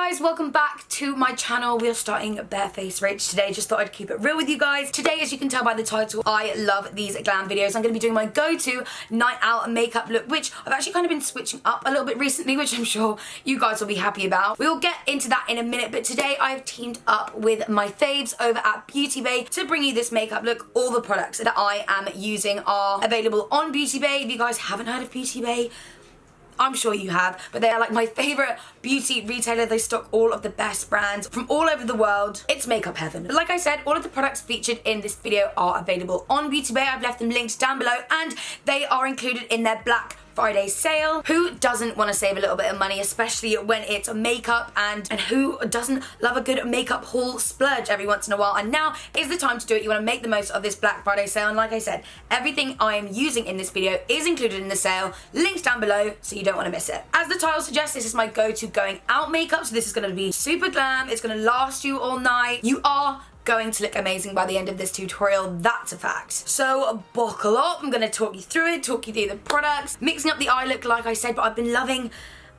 guys, welcome back to my channel. We are starting Barefaced Rach today. Just thought I'd keep it real with you guys. Today, as you can tell by the title, I love these glam videos. I'm going to be doing my go-to night out makeup look, which I've actually kind of been switching up a little bit recently, which I'm sure you guys will be happy about. We will get into that in a minute, but today I've teamed up with my faves over at Beauty Bay to bring you this makeup look. All the products that I am using are available on Beauty Bay. If you guys haven't heard of Beauty Bay, I'm sure you have, but they are like my favourite beauty retailer. They stock all of the best brands from all over the world. It's makeup heaven. But like I said, all of the products featured in this video are available on Beauty Bay. I've left them linked down below, and they are included in their Black Friday sale. Who doesn't want to save a little bit of money, especially when it's makeup, and who doesn't love a good makeup haul splurge every once in a while? And now is the time to do it. You want to make the most of this Black Friday sale, and like I said, everything I am using in this video is included in the sale. Links down below, so you don't want to miss it. As the title suggests, this is my go-to going out makeup, so this is going to be super glam. It's going to last you all night. You are going to look amazing by the end of this tutorial, that's a fact. So buckle up, I'm going to talk you through it, talk you through the products, mixing up the eye look like I said, but I've been loving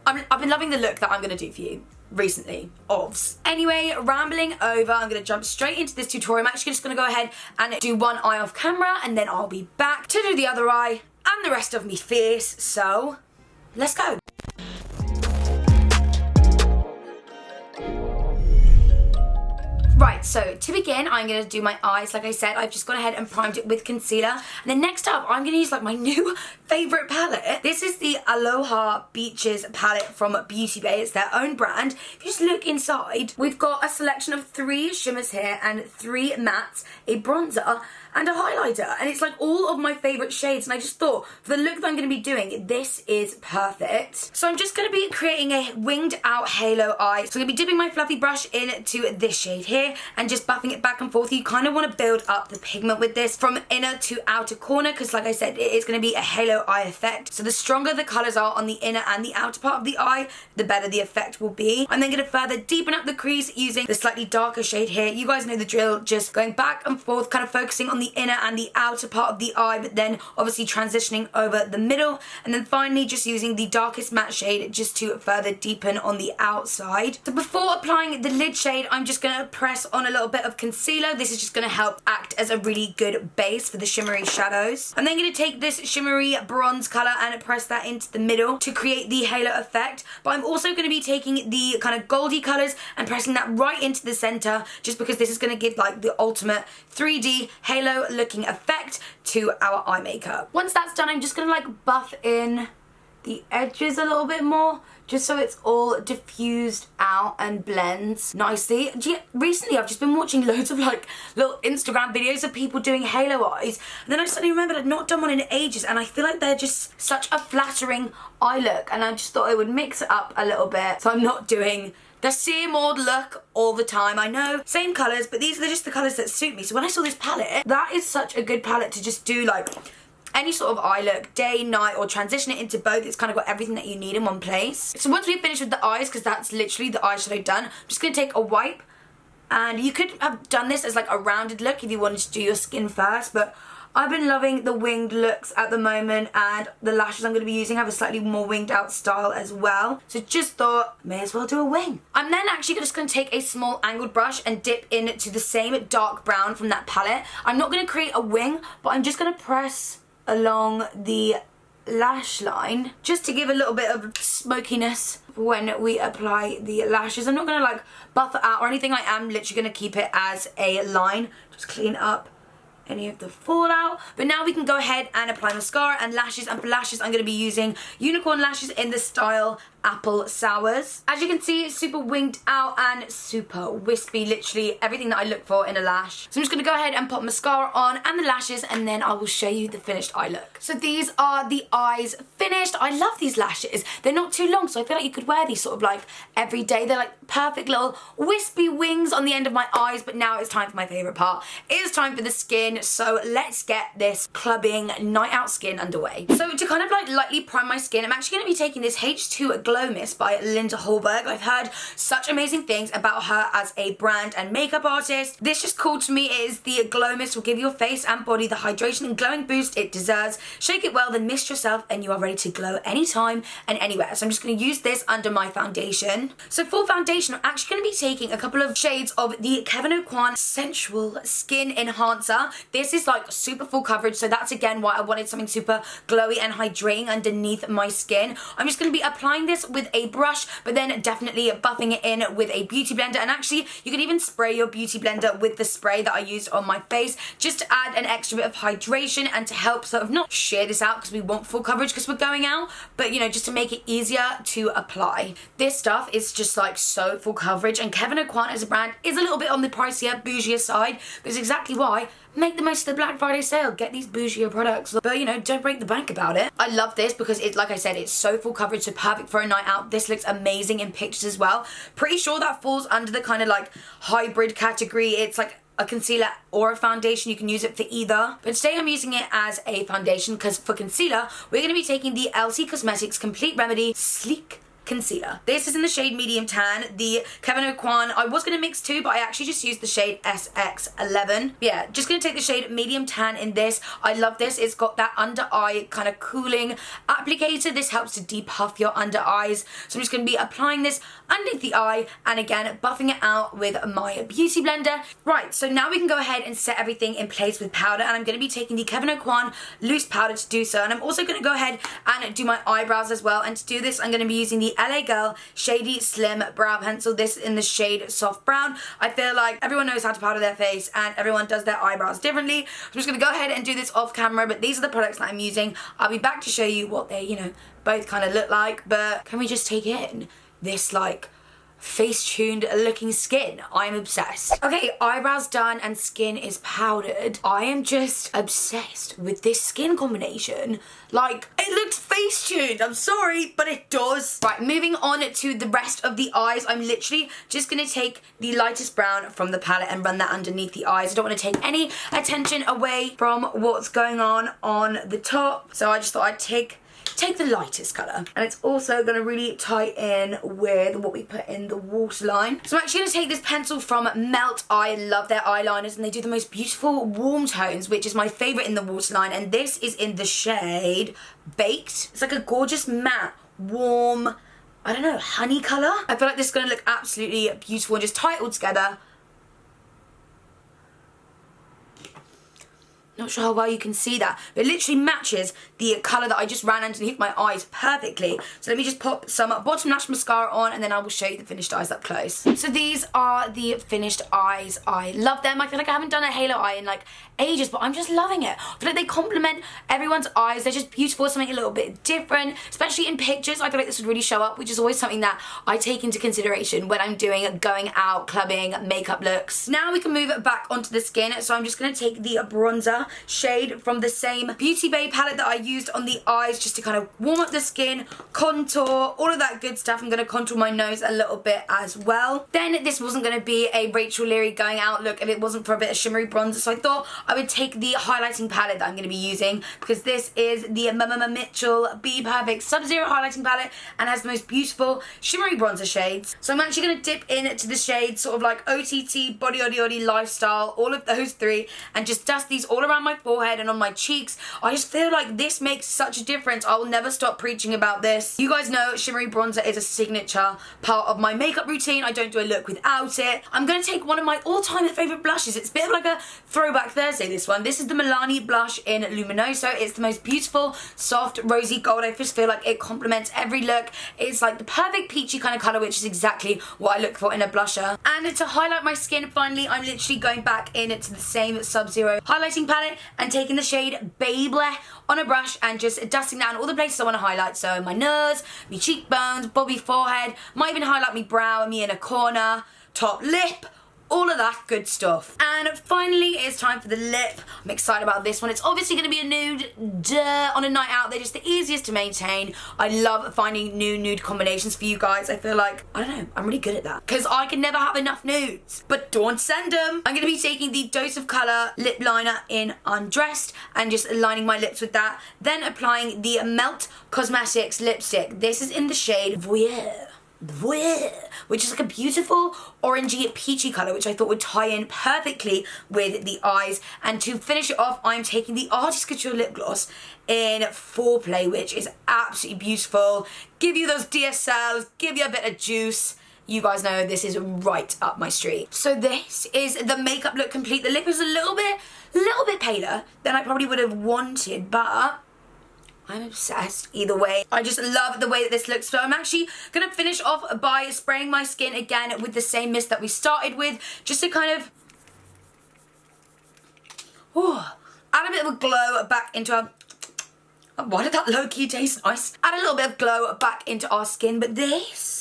the look that I'm going to do for you recently. Ovs. Anyway, rambling over, I'm going to jump straight into this tutorial. I'm actually just going to go ahead and do one eye off camera, and then I'll be back to do the other eye and the rest of me face, so let's go. Right, so to begin, I'm going to do my eyes. Like I said, I've just gone ahead and primed it with concealer. And then next up, I'm going to use like my new favourite palette. This is the Aloha Beaches palette from Beauty Bay. It's their own brand. If you just look inside, we've got a selection of 3 shimmers here and 3 mattes, a bronzer, and a highlighter, and it's like all of my favourite shades, and I just thought for the look that I'm going to be doing, this is perfect. So I'm just going to be creating a winged out halo eye. So I'm going to be dipping my fluffy brush into this shade here and just buffing it back and forth. You kind of want to build up the pigment with this from inner to outer corner, because like I said, it is going to be a halo eye effect. So the stronger the colours are on the inner and the outer part of the eye, the better the effect will be. I'm then going to further deepen up the crease using the slightly darker shade here. You guys know the drill, just going back and forth, kind of focusing on the inner and the outer part of the eye, but then obviously transitioning over the middle, and then finally just using the darkest matte shade just to further deepen on the outside. So before applying the lid shade, I'm just going to press on a little bit of concealer. This is just going to help act as a really good base for the shimmery shadows. I'm then going to take this shimmery bronze colour and press that into the middle to create the halo effect, but I'm also going to be taking the kind of goldy colours and pressing that right into the centre, just because this is going to give like the ultimate 3D halo looking effect to our eye makeup. Once that's done, I'm just gonna like buff in the edges a little bit more, just so it's all diffused out and blends nicely. Recently I've just been watching loads of like little Instagram videos of people doing halo eyes, and then I suddenly remembered I'd not done one in ages, and I feel like they're just such a flattering eye look, and I just thought I would mix it up a little bit so I'm not doing the same old look all the time. I know, same colours, but these are just the colours that suit me. So when I saw this palette, that is such a good palette to just do like any sort of eye look, day, night, or transition it into both. It's kind of got everything that you need in one place. So once we've finished with the eyes, because that's literally the eyeshadow done, I'm just going to take a wipe, and you could have done this as like a rounded look if you wanted to do your skin first, but I've been loving the winged looks at the moment, and the lashes I'm going to be using have a slightly more winged out style as well. So just thought, may as well do a wing. I'm then actually just going to take a small angled brush and dip into the same dark brown from that palette. I'm not going to create a wing, but I'm just going to press along the lash line just to give a little bit of smokiness when we apply the lashes. I'm not going to like buff it out or anything. I am literally going to keep it as a line, just clean up any of the fallout. But now we can go ahead and apply mascara and lashes, and for lashes I'm going to be using unicorn lashes in the style Apple Sours. As you can see, it's super winged out and super wispy, literally everything that I look for in a lash. So I'm just going to go ahead and put mascara on and the lashes, and then I will show you the finished eye look. So these are the eyes finished. I love these lashes. They're not too long, so I feel like you could wear these sort of like every day. They're like perfect little wispy wings on the end of my eyes, but now it's time for my favourite part. It is time for the skin, so let's get this clubbing night out skin underway. So to kind of like lightly prime my skin, I'm actually going to be taking this H2 Glow Mist by Linda Hallberg. I've heard such amazing things about her as a brand and makeup artist. This just called to me. It is the Glow Mist, will give your face and body the hydration and glowing boost it deserves. Shake it well, then mist yourself and you are ready to glow anytime and anywhere. So I'm just going to use this under my foundation. So for foundation, I'm actually going to be taking a couple of shades of the Kevyn Aucoin Sensual Skin Enhancer. This is like super full coverage, so that's again why I wanted something super glowy and hydrating underneath my skin. I'm just going to be applying this with a brush, but then definitely buffing it in with a beauty blender. And actually, you can even spray your beauty blender with the spray that I used on my face, just to add an extra bit of hydration and to help sort of not shear this out because we want full coverage because we're going out, but you know, just to make it easier to apply. This stuff is just like so full coverage, and Kevyn Aucoin as a brand is a little bit on the pricier, bougier side, but it's exactly why. Make the most of the Black Friday sale. Get these bougier products. But, you know, don't break the bank about it. I love this because it's, like I said, it's so full coverage, so perfect for a night out. This looks amazing in pictures as well. Pretty sure that falls under the kind of like hybrid category. It's like a concealer or a foundation. You can use it for either. But today I'm using it as a foundation because for concealer, we're going to be taking the LC Cosmetics Complete Remedy Sleek Concealer. This is in the shade Medium Tan. The Kevyn Aucoin, I was going to mix two, but I actually just used the shade SX11. Yeah, just going to take the shade Medium Tan in this. I love this. It's got that under eye kind of cooling applicator. This helps to depuff your under eyes. So I'm just going to be applying this underneath the eye and again buffing it out with my beauty blender. Right, so now we can go ahead and set everything in place with powder, and I'm going to be taking the Kevyn Aucoin loose powder to do so. And I'm also going to go ahead and do my eyebrows as well. And to do this, I'm going to be using the LA Girl Shady Slim Brow Pencil. This in the shade Soft Brown. I feel like everyone knows how to powder their face and everyone does their eyebrows differently. I'm just going to go ahead and do this off camera, but these are the products that I'm using. I'll be back to show you what they, you know, both kind of look like, but can we just take in this like face-tuned looking skin? I'm obsessed. Okay, eyebrows done and skin is powdered. I am just obsessed with this skin combination. Like, it looks face-tuned. I'm sorry, but it does. Right, moving on to the rest of the eyes. I'm literally just gonna take the lightest brown from the palette and run that underneath the eyes. I don't want to take any attention away from what's going on the top. So I just thought I'd take the lightest colour, and it's also going to really tie in with what we put in the waterline. So I'm actually going to take this pencil from Melt. I love their eyeliners and they do the most beautiful warm tones, which is my favourite in the waterline, and this is in the shade Baked. It's like a gorgeous matte, warm, I don't know, honey colour. I feel like this is going to look absolutely beautiful and just tie it all together. Not sure how well you can see that, but it literally matches the colour that I just ran underneath my eyes perfectly. So let me just pop some bottom lash mascara on and then I will show you the finished eyes up close. So these are the finished eyes. I love them. I feel like I haven't done a halo eye in like ages, but I'm just loving it. I feel like they complement everyone's eyes. They're just beautiful, something a little bit different, especially in pictures. I feel like this would really show up, which is always something that I take into consideration when I'm doing going out, clubbing, makeup looks. Now we can move it back onto the skin. So I'm just going to take the bronzer shade from the same Beauty Bay palette that I used on the eyes just to kind of warm up the skin, contour, all of that good stuff. I'm going to contour my nose a little bit as well. Then this wasn't going to be a Rachel Leary going out look if it wasn't for a bit of shimmery bronzer, so I thought I would take the highlighting palette that I'm going to be using because this is the Mitchell Be Perfect Sub-Zero highlighting palette and has the most beautiful shimmery bronzer shades. So I'm actually going to dip into the shades sort of like OTT, Body Oddy Oddy, Lifestyle, all of those three, and just dust these all around my forehead and on my cheeks. I just feel like this makes such a difference. I will never stop preaching about this. You guys know shimmery bronzer is a signature part of my makeup routine. I don't do a look without it. I'm going to take one of my all-time favourite blushes. It's a bit of like a throwback Thursday, this one. This is the Milani blush in Luminoso. It's the most beautiful, soft, rosy gold. I just feel like it complements every look. It's like the perfect peachy kind of colour, which is exactly what I look for in a blusher. And to highlight my skin, finally, I'm literally going back into the same Sub-Zero highlighting palette and taking the shade Babe on a brush and just dusting down all the places I want to highlight. So my nose, my cheekbones, bobby forehead, might even highlight my brow and me in a corner, top lip, all of that good stuff. And finally, it's time for the lip. I'm excited about this one. It's obviously going to be a nude, duh, on a night out. They're just the easiest to maintain. I love finding new nude combinations for you guys. I feel like, I don't know, I'm really good at that. Because I can never have enough nudes. But don't send them. I'm going to be taking the Dose of Colour lip liner in Undressed and just lining my lips with that. Then applying the Melt Cosmetics lipstick. This is in the shade Voyeur. Which is like a beautiful orangey peachy colour, which I thought would tie in perfectly with the eyes. And to finish it off, I'm taking the Artist Couture lip gloss in Foreplay, which is absolutely beautiful. Give you those DSLs, give you a bit of juice. You guys know this is right up my street. So this is the makeup look complete. The lip is a little bit paler than I probably would have wanted, but I'm obsessed either way. I just love the way that this looks. So I'm actually gonna finish off by spraying my skin again with the same mist that we started with, just to kind of add a bit of a glow back into our, why did that low-key taste nice? Add a little bit of glow back into our skin, but this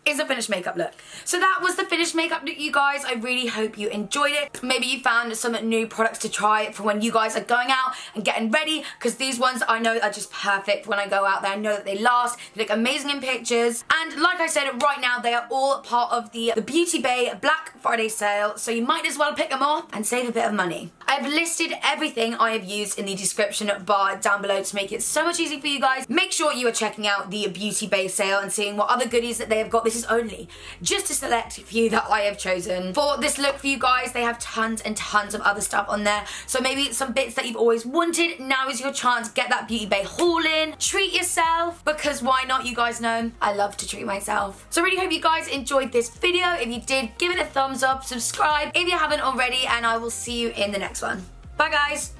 is a finished makeup look. So that was the finished makeup look, you guys. I really hope you enjoyed it. Maybe you found some new products to try for when you guys are going out and getting ready, because these ones I know are just perfect when I go out there. I know that they last, they look amazing in pictures, and like I said, right now they are all part of the Beauty Bay Black Friday sale, so you might as well pick them up and save a bit of money. I've listed everything I have used in the description bar down below to make it so much easier for you guys. Make sure you are checking out the Beauty Bay sale and seeing what other goodies that they have got. This is only just a select few that I have chosen for this look for you guys. They have tons and tons of other stuff on there, so maybe some bits that you've always wanted. Now is your chance. Get that Beauty Bay haul in. Treat yourself, because why not? You guys know I love to treat myself. So I really hope you guys enjoyed this video. If you did, give it a thumbs up, subscribe if you haven't already, and I will see you in the next one. Bye guys.